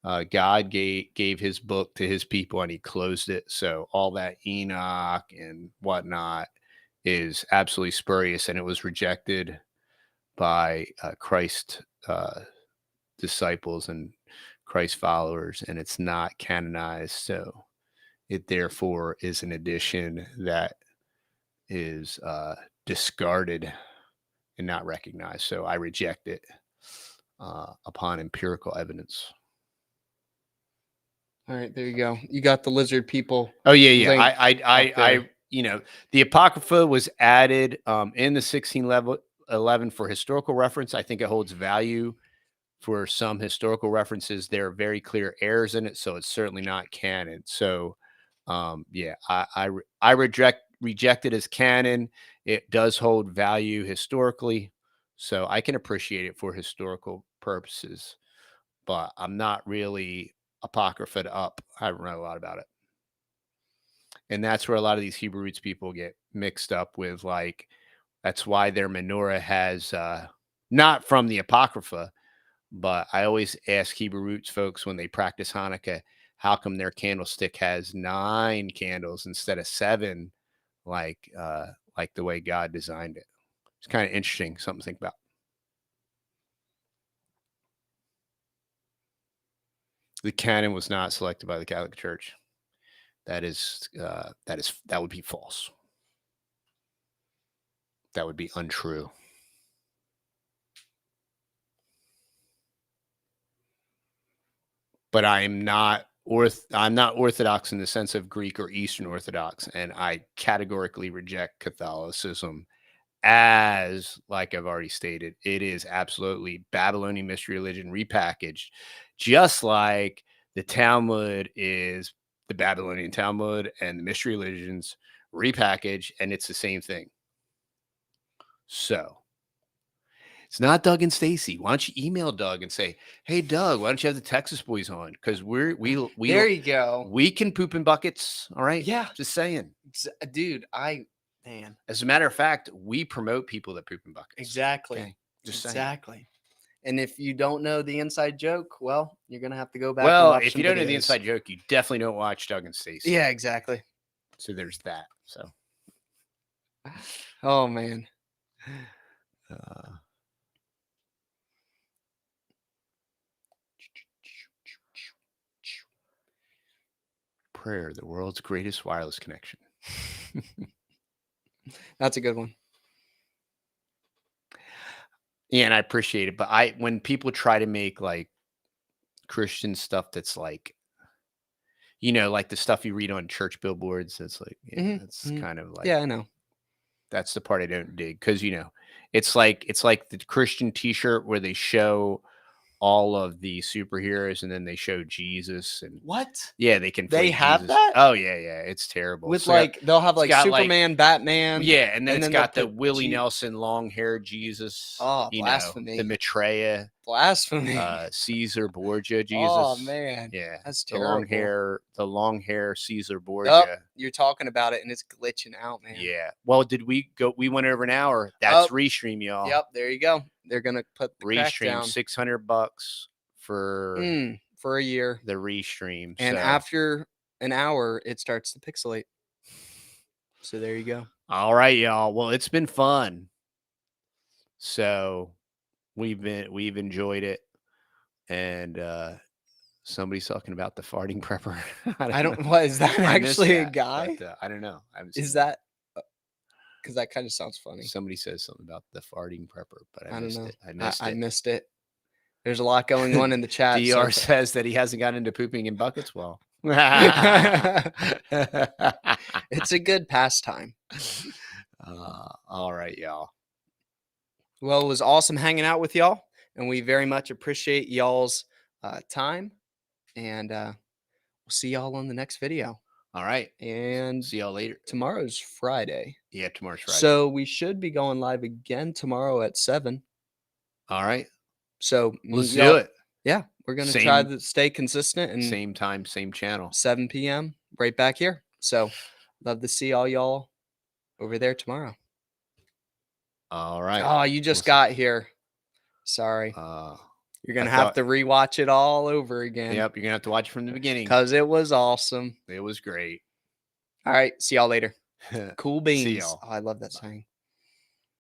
God gave his book to his people and he closed it. So all that Enoch and whatnot is absolutely spurious, and it was rejected by Christ disciples and Christ followers, and it's not canonized. So it therefore is an addition that is discarded and not recognized. So I reject it upon empirical evidence. All right, there you go. You got the lizard people. Oh yeah. I the Apocrypha was added in the 1611 for historical reference. I think it holds value for some historical references. There are very clear errors in it, so it's certainly not canon. So I reject it as canon. It does hold value historically, so I can appreciate it for historical purposes, but I'm not really Apocrypha up. I haven't read a lot about it. And that's where a lot of these Hebrew roots people get mixed up with, like, that's why their menorah has not from the Apocrypha, but I always ask Hebrew roots folks when they practice Hanukkah, how come their candlestick has 9 candles instead of 7, like like the way God designed it. It's kind of interesting, something to think about. The canon was not selected by the Catholic Church. That would be false. That would be untrue. But I'm not Orthodox in the sense of Greek or Eastern Orthodox, and I categorically reject Catholicism as, like I've already stated, it is absolutely Babylonian mystery religion repackaged, just like the Talmud is the Babylonian Talmud and the mystery religions repackaged, and it's the same thing. So it's not Doug and Stacy. Why don't you email Doug and say, "Hey, Doug, why don't you have the Texas boys on? Because we There you go. we can poop in buckets. All right. Yeah. Just saying. Dude, man. As a matter of fact, we promote people that poop in buckets. Exactly. Okay? Just saying. Exactly. And if you don't know the inside joke, well, you're going to have to go back. Well, and watch if some you don't know the videos. inside joke, you definitely don't watch Doug and Stacy. Yeah, exactly. So there's that. So. Oh, man. Prayer, the world's greatest wireless connection. That's a good one. Yeah, and I appreciate it. But when people try to make like Christian stuff that's like, like the stuff you read on church billboards, that's like, that's kind of like, yeah, I know. That's the part I don't dig, because it's like the Christian T-shirt where they show all of the superheroes and then they show Jesus and what? Yeah, they can. They have Jesus. that? Oh yeah, it's terrible. With So, they'll have like got, Superman, Batman. Yeah, and then it's got the put Willie Nelson long hair Jesus. Oh, blasphemy! The Maitreya. Blasphemy. Caesar Borgia Jesus. Oh man. Yeah, that's terrible. The long hair Caesar Borgia. Oh, you're talking about it and it's glitching out, man. Yeah. Well, did we go? We went over an hour. That's Restream, y'all. Yep. There you go. They're gonna put the Restream $600 for a year. The Restream, and after an hour, it starts to pixelate. So there you go. All right, y'all. Well, it's been fun. So we've enjoyed it, and somebody's talking about the farting prepper. I don't. What is that actually a guy? But, I don't know. Is that? Because that kind of sounds funny. Somebody says something about the farting prepper, but I don't know. I missed it. There's a lot going on in the chat. DR says that he hasn't gotten into pooping in buckets. Well, it's a good pastime. All right, y'all. Well, it was awesome hanging out with y'all, and we very much appreciate y'all's time. And we'll see y'all on the next video. All right. And see y'all later. Tomorrow's Friday. Yeah, tomorrow's Friday. So we should be going live again tomorrow at 7. All right. So let's do it. Yeah, we're going to try to stay consistent. And same time, same channel. 7 p.m. right back here. So love to see all y'all over there tomorrow. All right. Oh, you just got here. Sorry. You're going to have to rewatch it all over again. Yep, you're going to have to watch it from the beginning. Because it was awesome. It was great. All right, see y'all later. Cool beans. See y'all. Oh, I love that saying.